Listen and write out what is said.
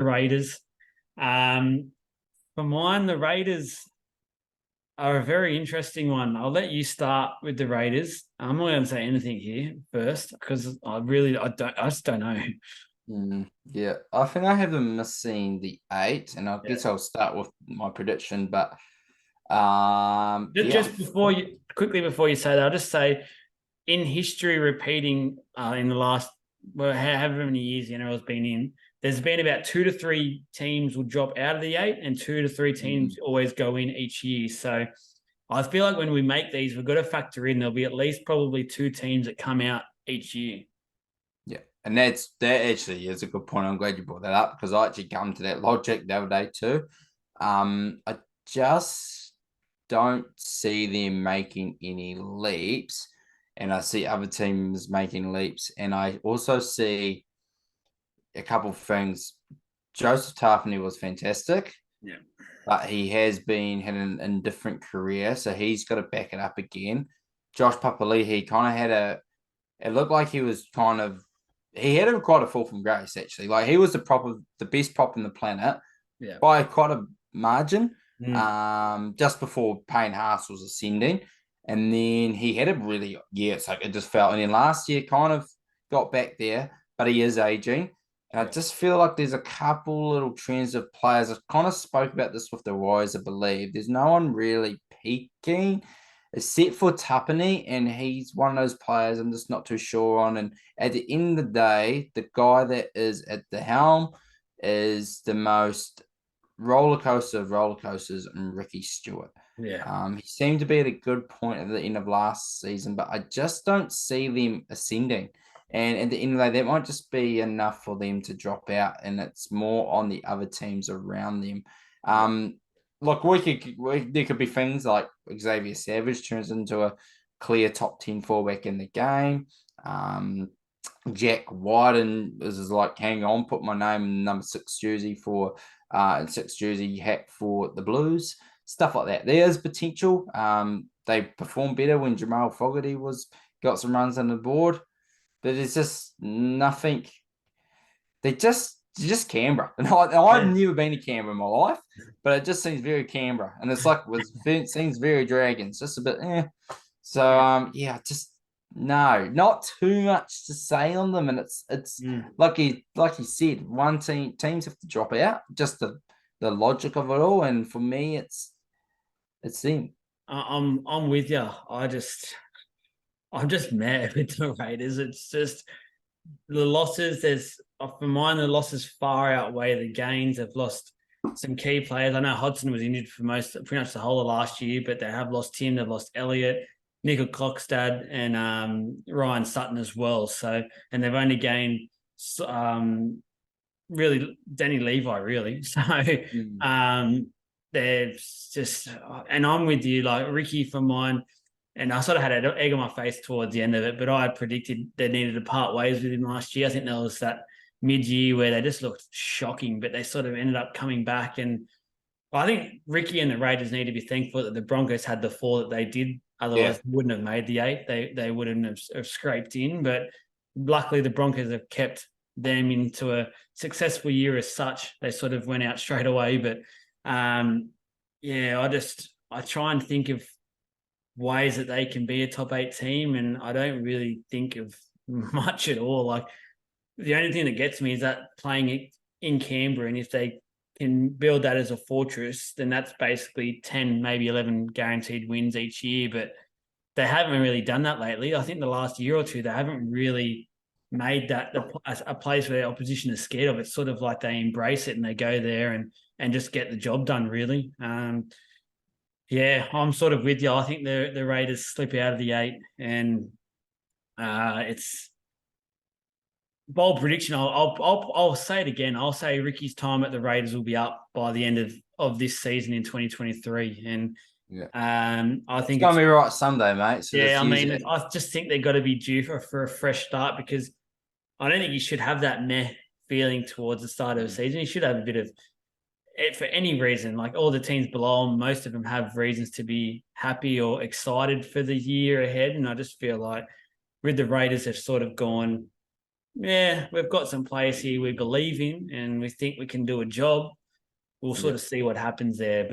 the Raiders. For mine, the Raiders are a very interesting one. I'll let you start with the Raiders. I'm not going to say anything here first because I just don't know. Yeah, I think I have them missing the 8, and I Yeah. guess I'll start with my prediction. But yeah, Just quickly before you say that, I'll just say in history, repeating in the last, well, however many years the NRL's been in, there's been about 2 to 3 teams will drop out of the 8 and 2 to 3 teams always go in each year. So I feel like when we make these, we've got to factor in there'll be at least probably 2 teams that come out each year. yeah, and that actually is a good point. I'm glad you brought that up because I actually come to that logic the other day too. I just don't see them making any leaps, and I see other teams making leaps, and I also see a couple of things. Joseph Tarpany was fantastic, Yeah. but he has had an indifferent career, so he's got to back it up again. Josh Papali'i kind of had it looked like he was he had quite a fall from grace actually. Like he was the best prop in the planet Yeah. by quite a margin. Mm. Just before Payne Haas was ascending, and then he had a really it's like it just felt. And then last year kind of got back there, but he is aging. And I Yeah. just feel like there's a couple little trends of players. I kind of spoke about this with the Warriors, I believe. There's no one really peaking except for Tapani, and he's one of those players I'm just not too sure on. And at the end of the day, the guy that is at the helm is the most roller coaster of roller coasters and Ricky Stewart. Yeah. He seemed to be at a good point at the end of last season, but I just don't see them ascending. And at the end of the day, that might just be enough for them to drop out, and it's more on the other teams around them. Yeah. Look, there could be things like Xavier Savage turns into a clear top 10 fullback in the game. Jack Wyden is like, hang on, put my name in number 6 jersey for and 6 jersey hat for the Blues, stuff like that. There is potential. They performed better when Jamal Fogarty got some runs on the board, but it's just nothing. Just Canberra, and I've Yeah. never been to Canberra in my life, but it just seems very Canberra, and it seems very Dragons, just a bit. So Yeah. yeah, just no, not too much to say on them, and it's Mm. like he said, teams have to drop out, just the logic of it all, and for me, it's them. I'm with you. I'm just mad with the Raiders. It's just the losses. For mine, the losses far outweigh the gains. They've lost some key players. I know Hodgson was injured for pretty much the whole of last year, but they have lost him. They've lost Elliott, Nickel Clockstad, and Ryan Sutton as well. So, and they've only gained really Danny Levi, really. So, Mm. um, they're just, and I'm with you, like Ricky for mine. And I sort of had an egg on my face towards the end of it, but I had predicted they needed to part ways with him last year. I think there was that mid-year where they just looked shocking, but they sort of ended up coming back. And I think Ricky and the Raiders need to be thankful that the Broncos had the 4 that they did. Yeah, Otherwise, they wouldn't have made the 8. They wouldn't have scraped in. But luckily, the Broncos have kept them into a successful year as such. They sort of went out straight away. But yeah, I try and think of ways that they can be a top 8 team, and I don't really think of much at all. Like the only thing that gets me is that playing it in Canberra, and if they can build that as a fortress, then that's basically 10, maybe 11 guaranteed wins each year. But they haven't really done that lately. I think the last year or two, they haven't really made that a place where the opposition is scared of. It's sort of like they embrace it and they go there and just get the job done, really. Yeah, I'm sort of with you. I think the Raiders slip out of the 8, and it's bold prediction. I'll say it again. I'll say Ricky's time at the Raiders will be up by the end of this season in 2023, and yeah. I It's think gonna be right Sunday, mate. So yeah. just I use mean, it. I just think they've got to be due for a fresh start because I don't think you should have that meh feeling towards the start of the season. You should have a bit of it for any reason. Like all the teams below them, most of them have reasons to be happy or excited for the year ahead. And I just feel like with the Raiders, they've sort of gone yeah, we've got some players here we believe in and we think we can do a job. We'll sort Yep. of see what happens there.